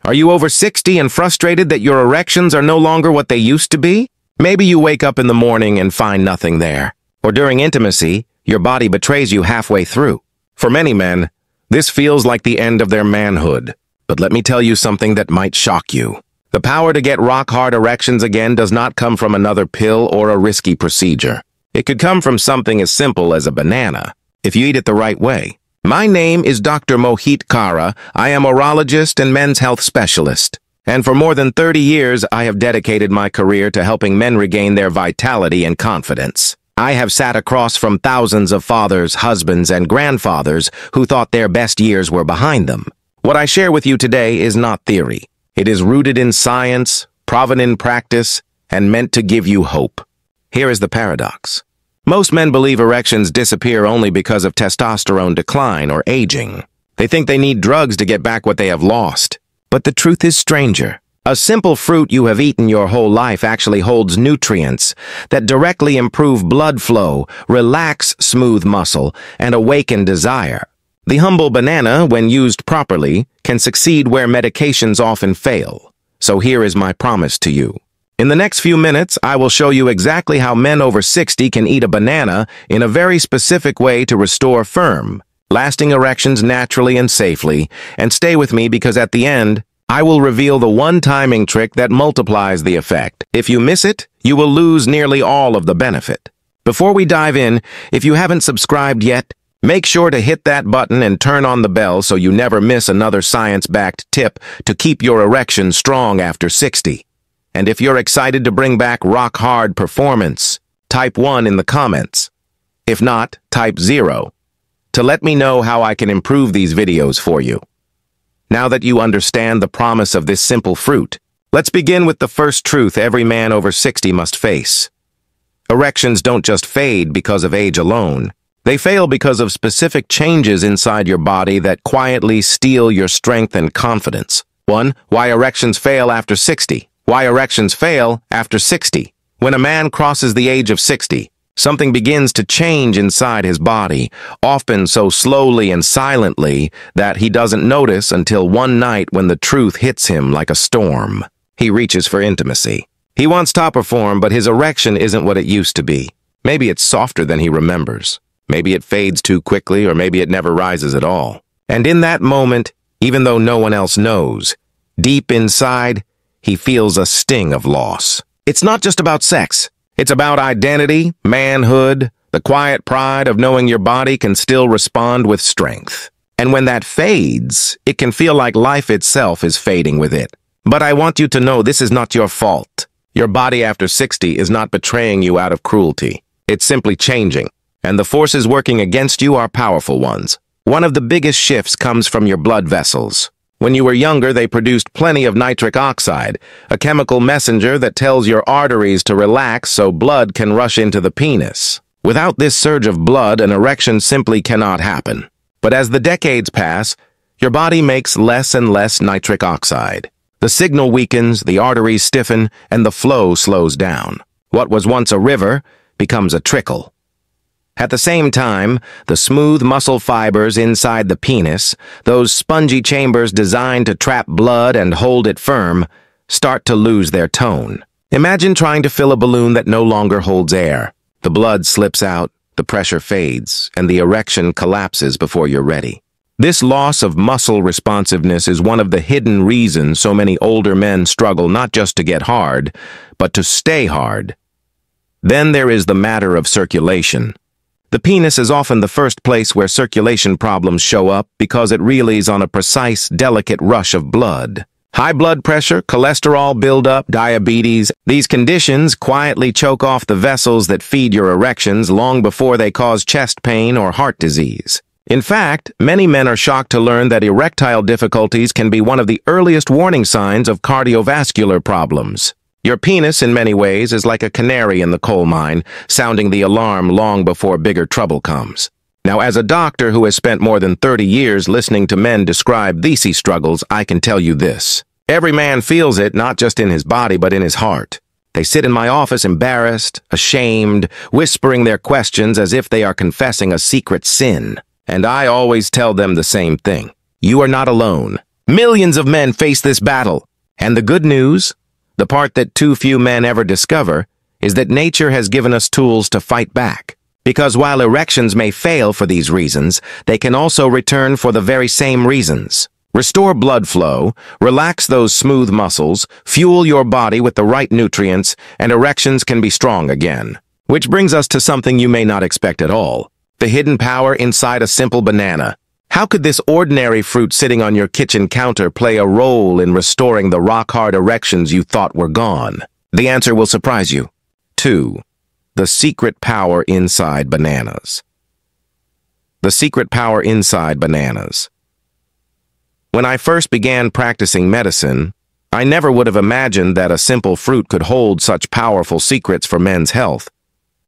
Are you over 60 and frustrated that your erections are no longer what they used to be? Maybe you wake up in the morning and find nothing there. Or during intimacy, your body betrays you halfway through. For many men, this feels like the end of their manhood. But let me tell you something that might shock you. The power to get rock-hard erections again does not come from another pill or a risky procedure. It could come from something as simple as a banana, if you eat it the right way. My name is Dr. Mohit Kara. I am a urologist and men's health specialist. And for more than 30 years, I have dedicated my career to helping men regain their vitality and confidence. I have sat across from thousands of fathers, husbands, and grandfathers who thought their best years were behind them. What I share with you today is not theory. It is rooted in science, proven in practice, and meant to give you hope. Here is the paradox. Most men believe erections disappear only because of testosterone decline or aging. They think they need drugs to get back what they have lost. But the truth is stranger. A simple fruit you have eaten your whole life actually holds nutrients that directly improve blood flow, relax smooth muscle, and awaken desire. The humble banana, when used properly, can succeed where medications often fail. So here is my promise to you. In the next few minutes, I will show you exactly how men over 60 can eat a banana in a very specific way to restore firm, lasting erections naturally and safely. And stay with me because at the end, I will reveal the one timing trick that multiplies the effect. If you miss it, you will lose nearly all of the benefit. Before we dive in, if you haven't subscribed yet, make sure to hit that button and turn on the bell so you never miss another science-backed tip to keep your erection strong after 60. And if you're excited to bring back rock-hard performance, type 1 in the comments. If not, type 0 to let me know how I can improve these videos for you. Now that you understand the promise of this simple fruit, let's begin with the first truth every man over 60 must face. Erections don't just fade because of age alone. They fail because of specific changes inside your body that quietly steal your strength and confidence. 1. Why erections fail after 60. Why erections fail after 60. When a man crosses the age of 60, something begins to change inside his body, often so slowly and silently that he doesn't notice until one night when the truth hits him like a storm. He reaches for intimacy. He wants to perform, but his erection isn't what it used to be. Maybe it's softer than he remembers. Maybe it fades too quickly, or maybe it never rises at all. And in that moment, even though no one else knows, deep inside, he feels a sting of loss. It's not just about sex. It's about identity, manhood, the quiet pride of knowing your body can still respond with strength. And when that fades, it can feel like life itself is fading with it. But I want you to know this is not your fault. Your body after 60 is not betraying you out of cruelty. It's simply changing. And the forces working against you are powerful ones. One of the biggest shifts comes from your blood vessels. When you were younger, they produced plenty of nitric oxide, a chemical messenger that tells your arteries to relax so blood can rush into the penis. Without this surge of blood, an erection simply cannot happen. But as the decades pass, your body makes less and less nitric oxide. The signal weakens, the arteries stiffen, and the flow slows down. What was once a river becomes a trickle. At the same time, the smooth muscle fibers inside the penis, those spongy chambers designed to trap blood and hold it firm, start to lose their tone. Imagine trying to fill a balloon that no longer holds air. The blood slips out, the pressure fades, and the erection collapses before you're ready. This loss of muscle responsiveness is one of the hidden reasons so many older men struggle not just to get hard, but to stay hard. Then there is the matter of circulation. The penis is often the first place where circulation problems show up because it relies on a precise, delicate rush of blood. High blood pressure, cholesterol buildup, diabetes, these conditions quietly choke off the vessels that feed your erections long before they cause chest pain or heart disease. In fact, many men are shocked to learn that erectile difficulties can be one of the earliest warning signs of cardiovascular problems. Your penis, in many ways, is like a canary in the coal mine, sounding the alarm long before bigger trouble comes. Now, as a doctor who has spent more than 30 years listening to men describe these struggles, I can tell you this. Every man feels it, not just in his body, but in his heart. They sit in my office embarrassed, ashamed, whispering their questions as if they are confessing a secret sin. And I always tell them the same thing. You are not alone. Millions of men face this battle. And the good news, the part that too few men ever discover, is that nature has given us tools to fight back. Because while erections may fail for these reasons, they can also return for the very same reasons. Restore blood flow, relax those smooth muscles, fuel your body with the right nutrients, and erections can be strong again. Which brings us to something you may not expect at all. The hidden power inside a simple banana. How could this ordinary fruit sitting on your kitchen counter play a role in restoring the rock-hard erections you thought were gone? The answer will surprise you. 2. The secret power inside bananas. The secret power inside bananas. When I first began practicing medicine, I never would have imagined that a simple fruit could hold such powerful secrets for men's health.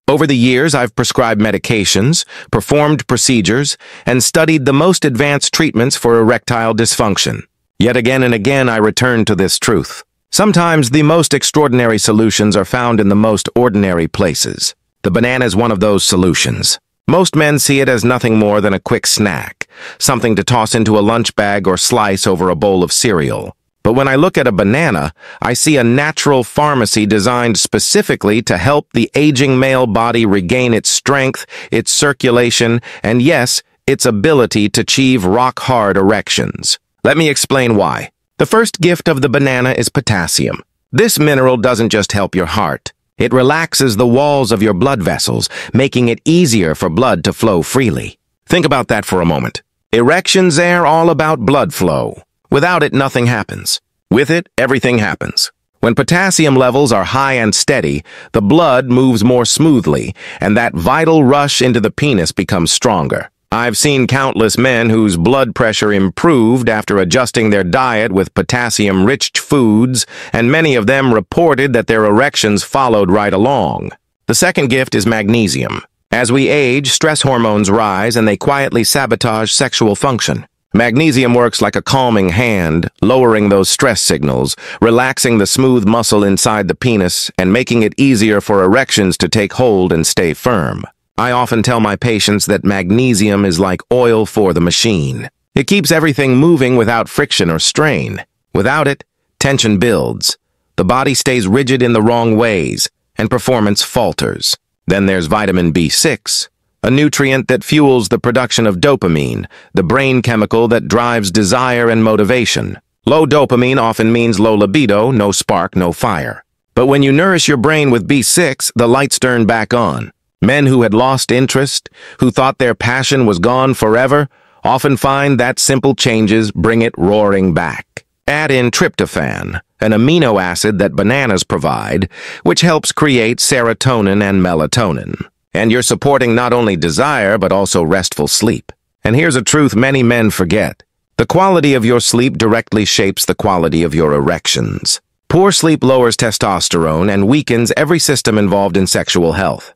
Over the years, I've prescribed medications, performed procedures, and studied the most advanced treatments for erectile dysfunction. Yet again and again, I return to this truth. Sometimes the most extraordinary solutions are found in the most ordinary places. The banana is one of those solutions. Most men see it as nothing more than a quick snack, something to toss into a lunch bag or slice over a bowl of cereal. But when I look at a banana, I see a natural pharmacy designed specifically to help the aging male body regain its strength, its circulation, and yes, its ability to achieve rock-hard erections. Let me explain why. The first gift of the banana is potassium. This mineral doesn't just help your heart. It relaxes the walls of your blood vessels, making it easier for blood to flow freely. Think about that for a moment. Erections are all about blood flow. Without it, nothing happens. With it, everything happens. When potassium levels are high and steady, the blood moves more smoothly, and that vital rush into the penis becomes stronger. I've seen countless men whose blood pressure improved after adjusting their diet with potassium-rich foods, and many of them reported that their erections followed right along. The second gift is magnesium. As we age, stress hormones rise and they quietly sabotage sexual function. Magnesium works like a calming hand, lowering those stress signals, relaxing the smooth muscle inside the penis, and making it easier for erections to take hold and stay firm. I often tell my patients that magnesium is like oil for the machine. It keeps everything moving without friction or strain. Without it, tension builds. The body stays rigid in the wrong ways, and performance falters. Then there's vitamin B6, a nutrient that fuels the production of dopamine, the brain chemical that drives desire and motivation. Low dopamine often means low libido, no spark, no fire. But when you nourish your brain with B6, the lights turn back on. Men who had lost interest, who thought their passion was gone forever, often find that simple changes bring it roaring back. Add in tryptophan, an amino acid that bananas provide, which helps create serotonin and melatonin. And you're supporting not only desire, but also restful sleep. And here's a truth many men forget. The quality of your sleep directly shapes the quality of your erections. Poor sleep lowers testosterone and weakens every system involved in sexual health.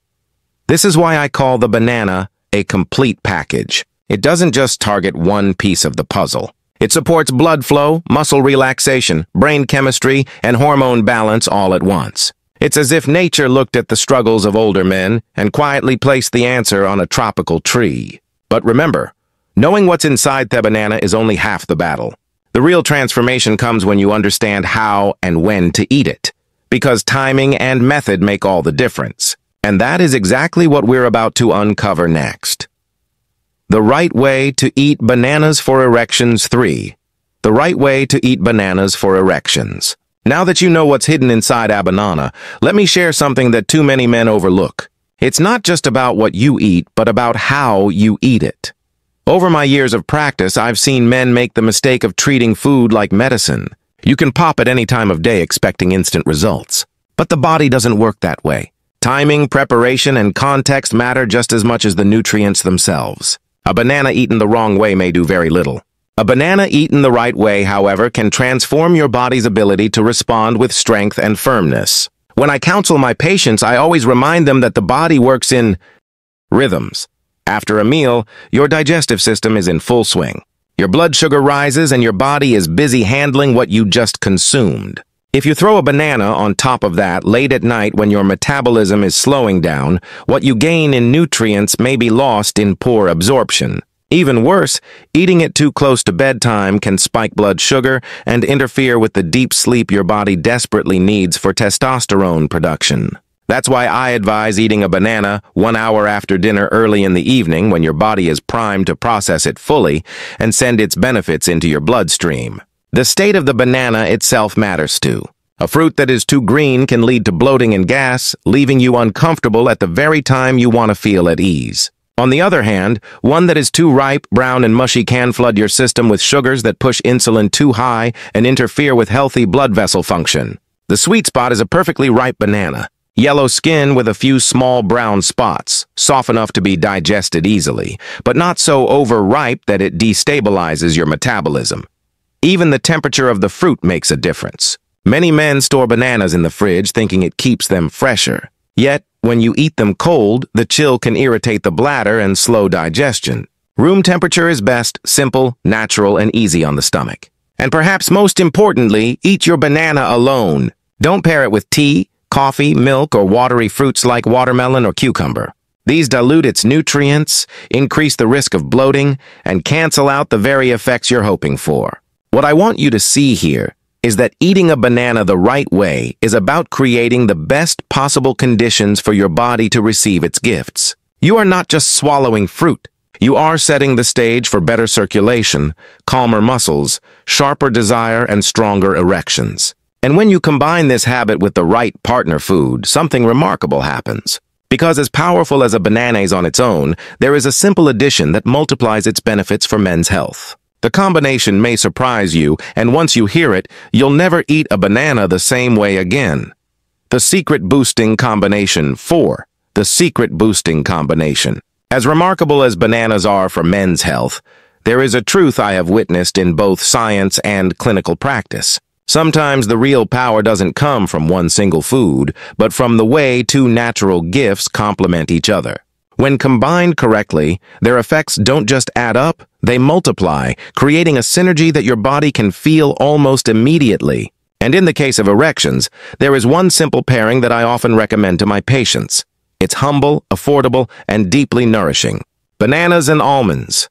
This is why I call the banana a complete package. It doesn't just target one piece of the puzzle. It supports blood flow, muscle relaxation, brain chemistry, and hormone balance all at once. It's as if nature looked at the struggles of older men and quietly placed the answer on a tropical tree. But remember, knowing what's inside the banana is only half the battle. The real transformation comes when you understand how and when to eat it, because timing and method make all the difference. And that is exactly what we're about to uncover next. The right way to eat bananas for erections 3. The right way to eat bananas for erections. Now that you know what's hidden inside a banana, let me share something that too many men overlook. It's not just about what you eat, but about how you eat it. Over my years of practice, I've seen men make the mistake of treating food like medicine. You can pop at any time of day expecting instant results. But the body doesn't work that way. Timing, preparation, and context matter just as much as the nutrients themselves. A banana eaten the wrong way may do very little. A banana eaten the right way, however, can transform your body's ability to respond with strength and firmness. When I counsel my patients, I always remind them that the body works in rhythms. After a meal, your digestive system is in full swing. Your blood sugar rises and your body is busy handling what you just consumed. If you throw a banana on top of that late at night when your metabolism is slowing down, what you gain in nutrients may be lost in poor absorption. Even worse, eating it too close to bedtime can spike blood sugar and interfere with the deep sleep your body desperately needs for testosterone production. That's why I advise eating a banana 1 hour after dinner early in the evening when your body is primed to process it fully and send its benefits into your bloodstream. The state of the banana itself matters too. A fruit that is too green can lead to bloating and gas, leaving you uncomfortable at the very time you want to feel at ease. On the other hand, one that is too ripe, brown, and mushy can flood your system with sugars that push insulin too high and interfere with healthy blood vessel function. The sweet spot is a perfectly ripe banana. Yellow skin with a few small brown spots, soft enough to be digested easily, but not so overripe that it destabilizes your metabolism. Even the temperature of the fruit makes a difference. Many men store bananas in the fridge thinking it keeps them fresher. Yet, when you eat them cold, the chill can irritate the bladder and slow digestion. Room temperature is best, simple, natural, and easy on the stomach. And perhaps most importantly, eat your banana alone. Don't pair it with tea, coffee, milk, or watery fruits like watermelon or cucumber. These dilute its nutrients, increase the risk of bloating, and cancel out the very effects you're hoping for. What I want you to see here is that eating a banana the right way is about creating the best possible conditions for your body to receive its gifts. You are not just swallowing fruit. You are setting the stage for better circulation, calmer muscles, sharper desire, and stronger erections. And when you combine this habit with the right partner food, something remarkable happens. Because as powerful as a banana is on its own, there is a simple addition that multiplies its benefits for men's health. The combination may surprise you, and once you hear it, you'll never eat a banana the same way again. The Secret Boosting Combination 4. The Secret Boosting Combination. As remarkable as bananas are for men's health, there is a truth I have witnessed in both science and clinical practice. Sometimes the real power doesn't come from one single food, but from the way two natural gifts complement each other. When combined correctly, their effects don't just add up, they multiply, creating a synergy that your body can feel almost immediately. And in the case of erections, there is one simple pairing that I often recommend to my patients. It's humble, affordable, and deeply nourishing. Bananas and almonds.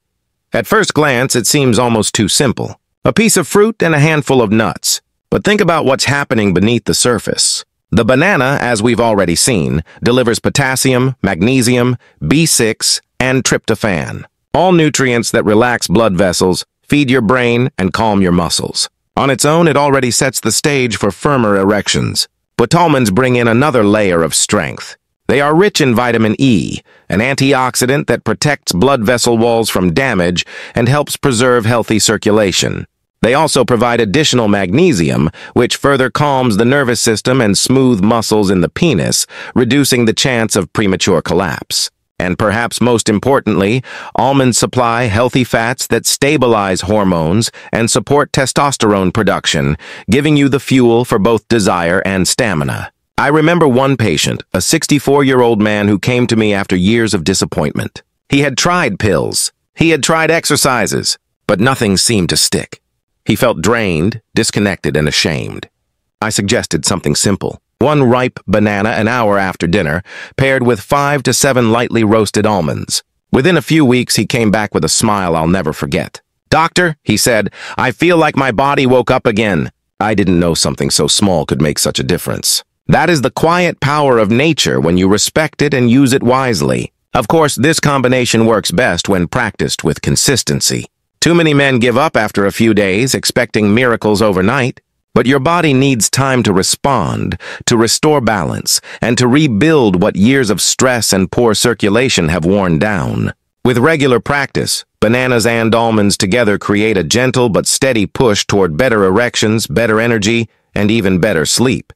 At first glance, it seems almost too simple. A piece of fruit and a handful of nuts. But think about what's happening beneath the surface. The banana, as we've already seen, delivers potassium, magnesium, B6, and tryptophan. All nutrients that relax blood vessels, feed your brain, and calm your muscles. On its own, it already sets the stage for firmer erections. But almonds bring in another layer of strength. They are rich in vitamin E, an antioxidant that protects blood vessel walls from damage and helps preserve healthy circulation. They also provide additional magnesium, which further calms the nervous system and smooth muscles in the penis, reducing the chance of premature collapse. And perhaps most importantly, almonds supply healthy fats that stabilize hormones and support testosterone production, giving you the fuel for both desire and stamina. I remember one patient, a 64-year-old man who came to me after years of disappointment. He had tried pills. He had tried exercises, but nothing seemed to stick. He felt drained, disconnected, and ashamed. I suggested something simple. 1 ripe banana an hour after dinner, paired with 5 to 7 lightly roasted almonds. Within a few weeks, he came back with a smile I'll never forget. "Doctor," he said, "I feel like my body woke up again." I didn't know something so small could make such a difference. That is the quiet power of nature when you respect it and use it wisely. Of course, this combination works best when practiced with consistency. Too many men give up after a few days, expecting miracles overnight. But your body needs time to respond, to restore balance, and to rebuild what years of stress and poor circulation have worn down. With regular practice, bananas and almonds together create a gentle but steady push toward better erections, better energy, and even better sleep.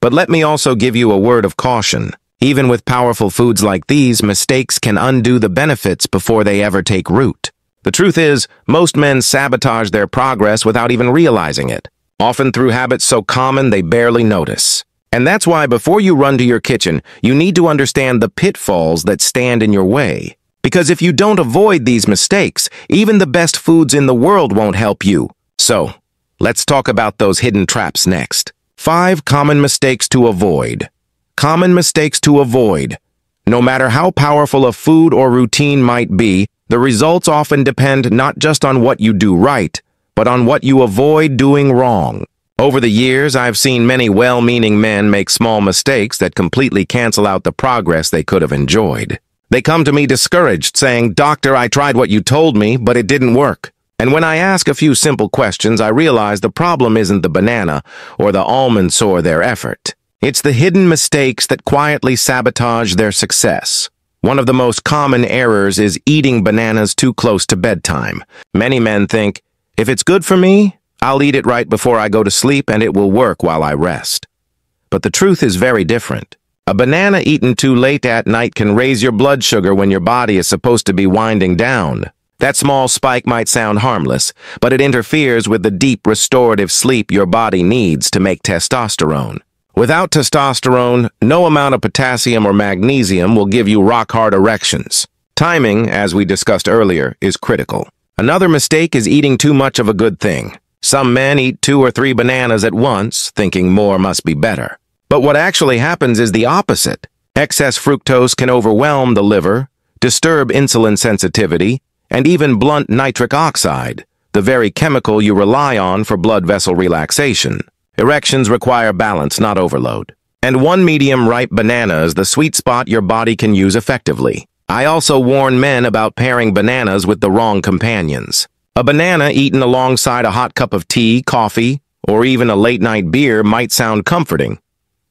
But let me also give you a word of caution. Even with powerful foods like these, mistakes can undo the benefits before they ever take root. The truth is, most men sabotage their progress without even realizing it, often through habits so common they barely notice. And that's why before you run to your kitchen, you need to understand the pitfalls that stand in your way. Because if you don't avoid these mistakes, even the best foods in the world won't help you. So, let's talk about those hidden traps next. 5 common mistakes to avoid. Common mistakes to avoid. No matter how powerful a food or routine might be, The results often depend not just on what you do right, but on what you avoid doing wrong. Over the years, I've seen many well-meaning men make small mistakes that completely cancel out the progress they could have enjoyed. They come to me discouraged, saying, "Doctor, I tried what you told me, but it didn't work." And when I ask a few simple questions, I realize the problem isn't the banana or the almonds or their effort. It's the hidden mistakes that quietly sabotage their success. One of the most common errors is eating bananas too close to bedtime. Many men think, if it's good for me, I'll eat it right before I go to sleep and it will work while I rest. But the truth is very different. A banana eaten too late at night can raise your blood sugar when your body is supposed to be winding down. That small spike might sound harmless, but it interferes with the deep restorative sleep your body needs to make testosterone. Without testosterone, no amount of potassium or magnesium will give you rock-hard erections. Timing, as we discussed earlier, is critical. Another mistake is eating too much of a good thing. Some men eat 2 or 3 bananas at once, thinking more must be better. But what actually happens is the opposite. Excess fructose can overwhelm the liver, disturb insulin sensitivity, and even blunt nitric oxide, the very chemical you rely on for blood vessel relaxation. Erections require balance, not overload. And one medium-ripe banana is the sweet spot your body can use effectively. I also warn men about pairing bananas with the wrong companions. A banana eaten alongside a hot cup of tea, coffee, or even a late-night beer might sound comforting.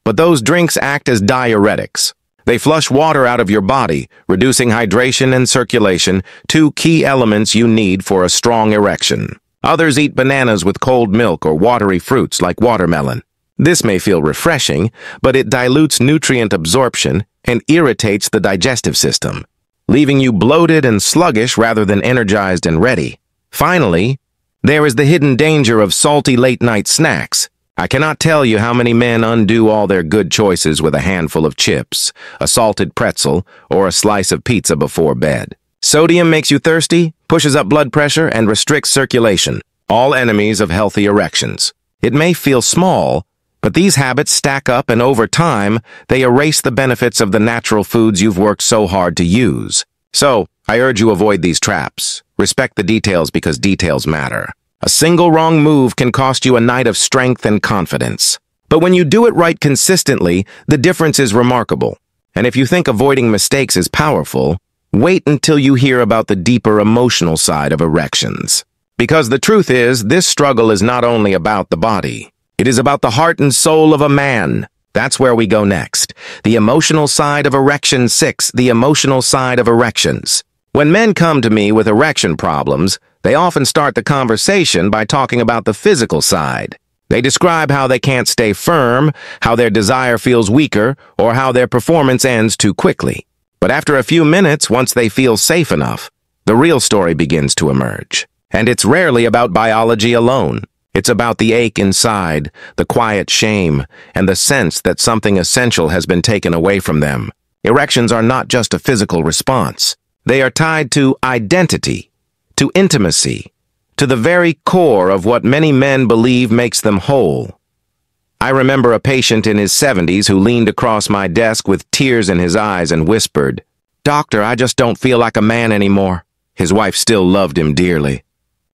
But those drinks act as diuretics. They flush water out of your body, reducing hydration and circulation, 2 key elements you need for a strong erection. Others eat bananas with cold milk or watery fruits like watermelon. This may feel refreshing, but it dilutes nutrient absorption and irritates the digestive system, leaving you bloated and sluggish rather than energized and ready. Finally, there is the hidden danger of salty late-night snacks. I cannot tell you how many men undo all their good choices with a handful of chips, a salted pretzel, or a slice of pizza before bed. Sodium makes you thirsty, pushes up blood pressure, and restricts circulation, all enemies of healthy erections. It may feel small, but these habits stack up and over time, they erase the benefits of the natural foods you've worked so hard to use. So, I urge you avoid these traps. Respect the details because details matter. A single wrong move can cost you a night of strength and confidence. But when you do it right consistently, the difference is remarkable. And if you think avoiding mistakes is powerful, wait until you hear about the deeper emotional side of erections. Because the truth is, this struggle is not only about the body. It is about the heart and soul of a man. That's where we go next. The emotional side of Erection 6, the emotional side of erections. When men come to me with erection problems, they often start the conversation by talking about the physical side. They describe how they can't stay firm, how their desire feels weaker, or how their performance ends too quickly. But after a few minutes, once they feel safe enough, the real story begins to emerge. And it's rarely about biology alone. It's about the ache inside, the quiet shame, and the sense that something essential has been taken away from them. Erections are not just a physical response. They are tied to identity, to intimacy, to the very core of what many men believe makes them whole. I remember a patient in his 70s who leaned across my desk with tears in his eyes and whispered, "Doctor, I just don't feel like a man anymore." His wife still loved him dearly.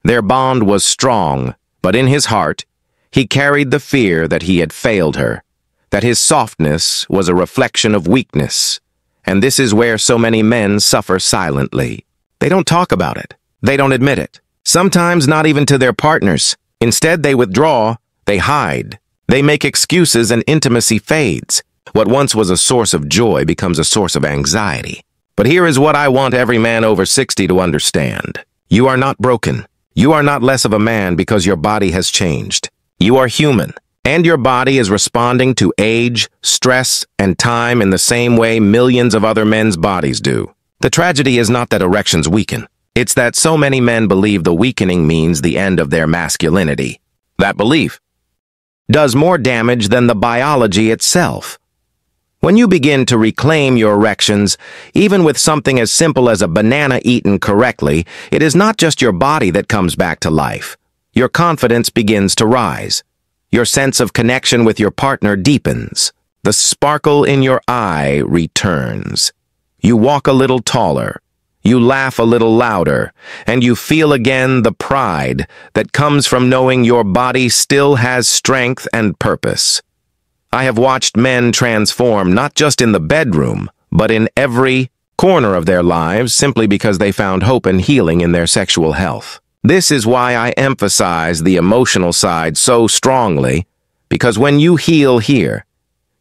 Their bond was strong, but in his heart, he carried the fear that he had failed her, that his softness was a reflection of weakness. And this is where so many men suffer silently. They don't talk about it. They don't admit it. Sometimes not even to their partners. Instead, they withdraw, they hide. They make excuses and intimacy fades. What once was a source of joy becomes a source of anxiety. But here is what I want every man over 60 to understand. You are not broken. You are not less of a man because your body has changed. You are human, and your body is responding to age, stress, and time in the same way millions of other men's bodies do. The tragedy is not that erections weaken. It's that so many men believe the weakening means the end of their masculinity. That belief does more damage than the biology itself. When you begin to reclaim your erections, even with something as simple as a banana eaten correctly, it is not just your body that comes back to life. Your confidence begins to rise. Your sense of connection with your partner deepens. The sparkle in your eye returns. You walk a little taller. You laugh a little louder, and you feel again the pride that comes from knowing your body still has strength and purpose. I have watched men transform not just in the bedroom, but in every corner of their lives simply because they found hope and healing in their sexual health. This is why I emphasize the emotional side so strongly, because when you heal here,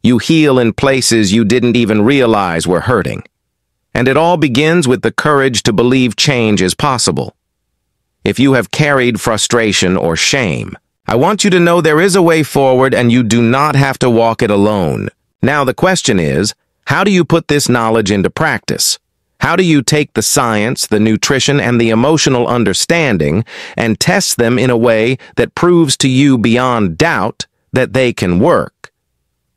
you heal in places you didn't even realize were hurting. And it all begins with the courage to believe change is possible. If you have carried frustration or shame, I want you to know there is a way forward and you do not have to walk it alone. Now the question is, how do you put this knowledge into practice? How do you take the science, the nutrition, and the emotional understanding and test them in a way that proves to you beyond doubt that they can work?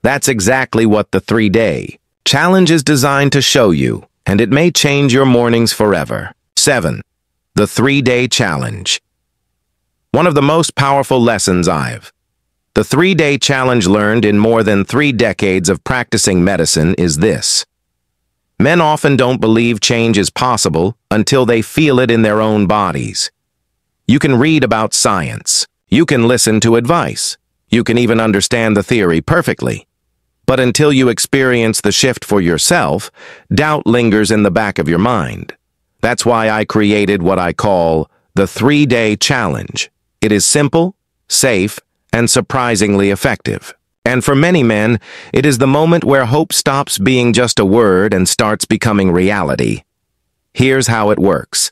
That's exactly what the 3-day challenge is designed to show you, and it may change your mornings forever. 7. The 3-day challenge. One of the most powerful lessons the 3-day challenge learned in more than 3 decades of practicing medicine is this. Men often don't believe change is possible until they feel it in their own bodies. You can read about science. You can listen to advice. You can even understand the theory perfectly. But until you experience the shift for yourself, doubt lingers in the back of your mind. That's why I created what I call the 3-day challenge. It is simple, safe, and surprisingly effective. And for many men, it is the moment where hope stops being just a word and starts becoming reality. Here's how it works.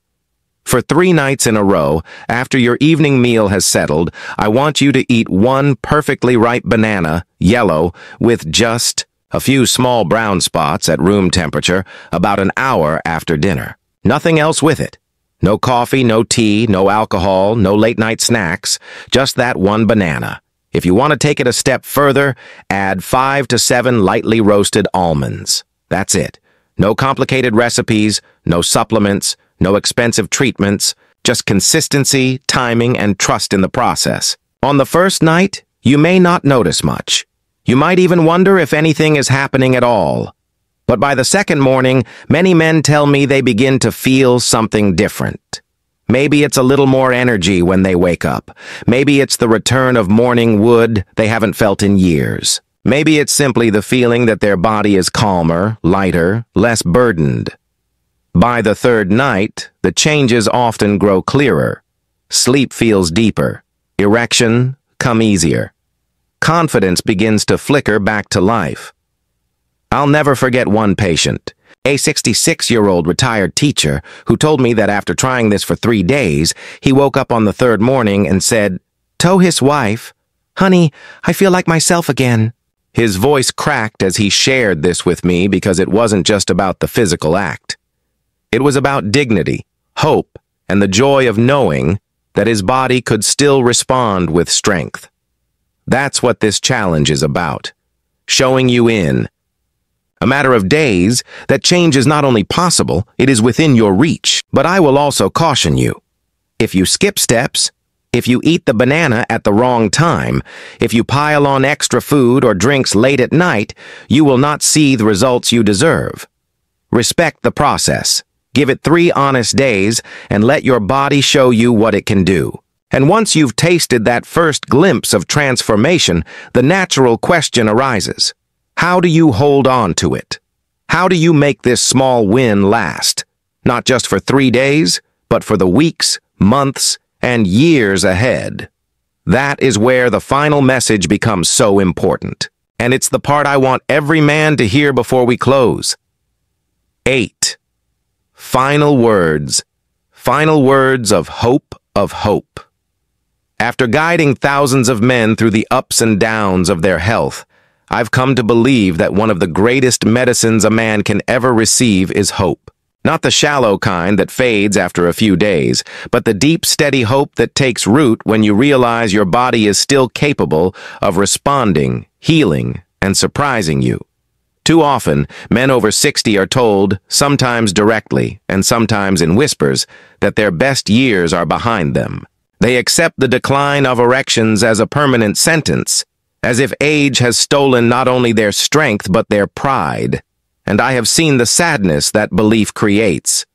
For 3 nights in a row, after your evening meal has settled, I want you to eat 1 perfectly ripe banana, yellow, with just a few small brown spots at room temperature about an hour after dinner. Nothing else with it. No coffee, no tea, no alcohol, no late-night snacks, just that 1 banana. If you want to take it a step further, add 5 to 7 lightly roasted almonds. That's it. No complicated recipes, no supplements, no expensive treatments, just consistency, timing, and trust in the process. On the first night, you may not notice much. You might even wonder if anything is happening at all. But by the second morning, many men tell me they begin to feel something different. Maybe it's a little more energy when they wake up. Maybe it's the return of morning wood they haven't felt in years. Maybe it's simply the feeling that their body is calmer, lighter, less burdened. By the 3rd night, the changes often grow clearer. Sleep feels deeper. Erection come easier. Confidence begins to flicker back to life. I'll never forget one patient, a 66-year-old retired teacher, who told me that after trying this for 3 days, he woke up on the 3rd morning and said, "To his wife, 'Honey, I feel like myself again.'" His voice cracked as he shared this with me because it wasn't just about the physical act. It was about dignity, hope, and the joy of knowing that his body could still respond with strength. That's what this challenge is about, showing you in a matter of days that change is not only possible, it is within your reach. But I will also caution you. If you skip steps, if you eat the banana at the wrong time, if you pile on extra food or drinks late at night, you will not see the results you deserve. Respect the process. Give it 3 honest days and let your body show you what it can do. And once you've tasted that first glimpse of transformation, the natural question arises. How do you hold on to it? How do you make this small win last? Not just for 3 days, but for the weeks, months, and years ahead. That is where the final message becomes so important. And it's the part I want every man to hear before we close. 8. Final words. Final words of hope, of hope. After guiding thousands of men through the ups and downs of their health, I've come to believe that one of the greatest medicines a man can ever receive is hope. Not the shallow kind that fades after a few days, but the deep, steady hope that takes root when you realize your body is still capable of responding, healing, and surprising you. Too often, men over 60 are told, sometimes directly and sometimes in whispers, that their best years are behind them. They accept the decline of erections as a permanent sentence, as if age has stolen not only their strength but their pride. And I have seen the sadness that belief creates.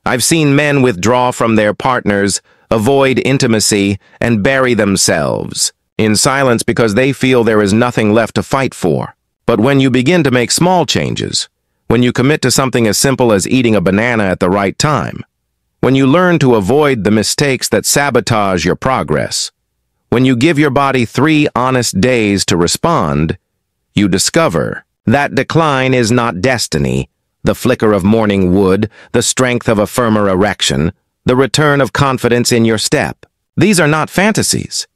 I've seen men withdraw from their partners, avoid intimacy, and bury themselves in silence because they feel there is nothing left to fight for. But when you begin to make small changes, when you commit to something as simple as eating a banana at the right time, when you learn to avoid the mistakes that sabotage your progress, when you give your body 3 honest days to respond, you discover that decline is not destiny, the flicker of morning wood, the strength of a firmer erection, the return of confidence in your step. These are not fantasies.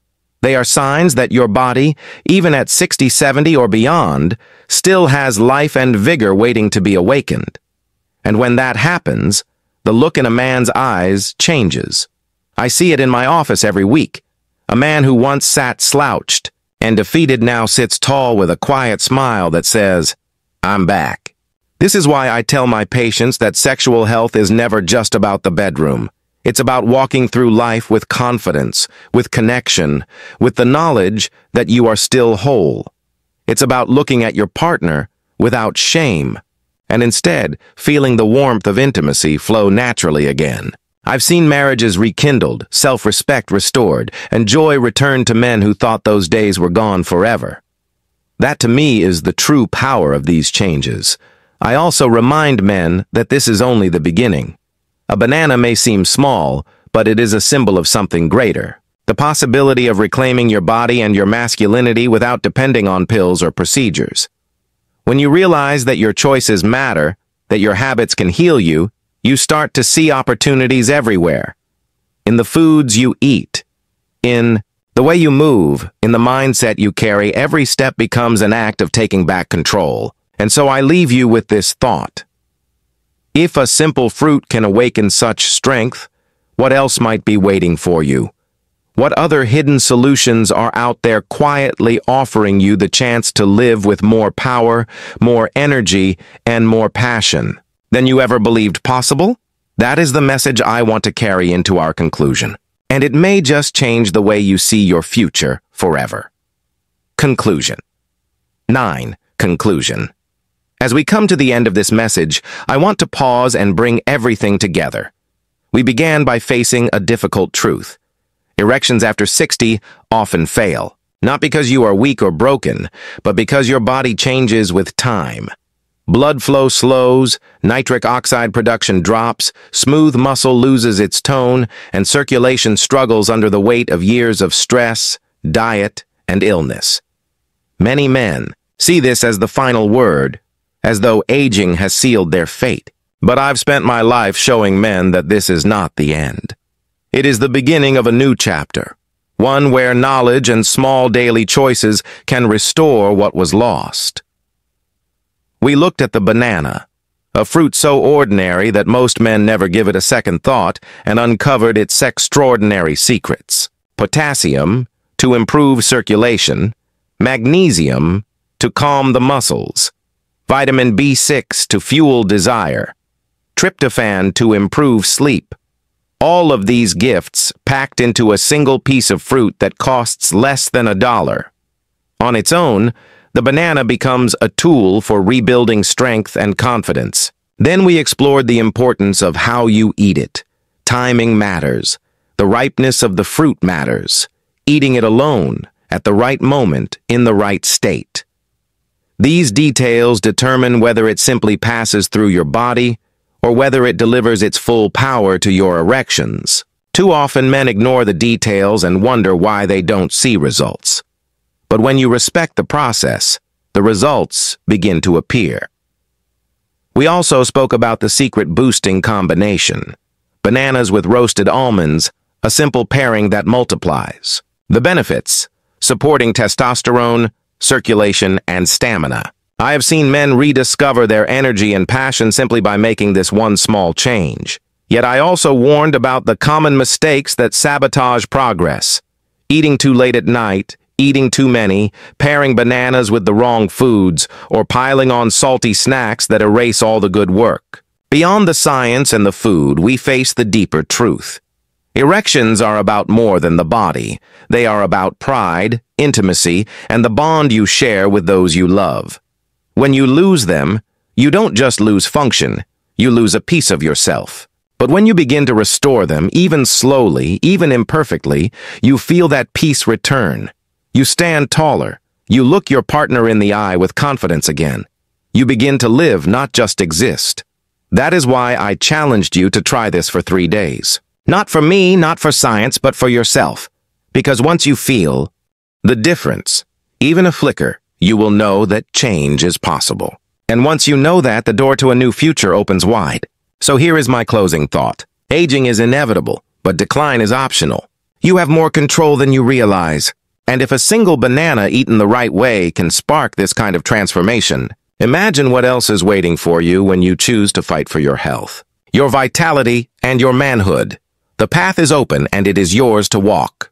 They are signs that your body, even at 60, 70, or beyond, still has life and vigor waiting to be awakened. And when that happens, the look in a man's eyes changes. I see it in my office every week. A man who once sat slouched and defeated now sits tall with a quiet smile that says, "I'm back." This is why I tell my patients that sexual health is never just about the bedroom. It's about walking through life with confidence, with connection, with the knowledge that you are still whole. It's about looking at your partner without shame, and instead feeling the warmth of intimacy flow naturally again. I've seen marriages rekindled, self-respect restored, and joy returned to men who thought those days were gone forever. That to me is the true power of these changes. I also remind men that this is only the beginning. A banana may seem small, but it is a symbol of something greater. The possibility of reclaiming your body and your masculinity without depending on pills or procedures. When you realize that your choices matter, that your habits can heal you, you start to see opportunities everywhere. In the foods you eat, in the way you move, in the mindset you carry, every step becomes an act of taking back control. And so I leave you with this thought. If a simple fruit can awaken such strength, what else might be waiting for you? What other hidden solutions are out there quietly offering you the chance to live with more power, more energy, and more passion than you ever believed possible? That is the message I want to carry into our conclusion. And it may just change the way you see your future forever. Conclusion. 9. Conclusion. As we come to the end of this message, I want to pause and bring everything together. We began by facing a difficult truth. Erections after 60 often fail, not because you are weak or broken, but because your body changes with time. Blood flow slows, nitric oxide production drops, smooth muscle loses its tone, and circulation struggles under the weight of years of stress, diet, and illness. Many men see this as the final word, as though aging has sealed their fate. But I've spent my life showing men that this is not the end. It is the beginning of a new chapter, one where knowledge and small daily choices can restore what was lost. We looked at the banana, a fruit so ordinary that most men never give it a second thought, and uncovered its extraordinary secrets. Potassium, to improve circulation, magnesium, to calm the muscles, vitamin B6 to fuel desire, tryptophan to improve sleep. All of these gifts packed into a single piece of fruit that costs less than $1. On its own, the banana becomes a tool for rebuilding strength and confidence. Then we explored the importance of how you eat it. Timing matters. The ripeness of the fruit matters. Eating it alone, at the right moment, in the right state. These details determine whether it simply passes through your body or whether it delivers its full power to your erections. Too often men ignore the details and wonder why they don't see results. But when you respect the process, the results begin to appear. We also spoke about the secret boosting combination. Bananas with roasted almonds, a simple pairing that multiplies. The benefits: supporting testosterone, circulation, and stamina. I have seen men rediscover their energy and passion simply by making this one small change. Yet I also warned about the common mistakes that sabotage progress. Eating too late at night, eating too many, pairing bananas with the wrong foods, or piling on salty snacks that erase all the good work. Beyond the science and the food, we face the deeper truth. Erections are about more than the body. They are about pride, intimacy, and the bond you share with those you love. When you lose them, you don't just lose function, you lose a piece of yourself. But when you begin to restore them, even slowly, even imperfectly, you feel that peace return. You stand taller. You look your partner in the eye with confidence again. You begin to live, not just exist. That is why I challenged you to try this for 3 days. Not for me, not for science, but for yourself. Because once you feel the difference, even a flicker, you will know that change is possible. And once you know that, the door to a new future opens wide. So here is my closing thought. Aging is inevitable, but decline is optional. You have more control than you realize. And if a single banana eaten the right way can spark this kind of transformation, imagine what else is waiting for you when you choose to fight for your health, your vitality, and your manhood. The path is open and it is yours to walk.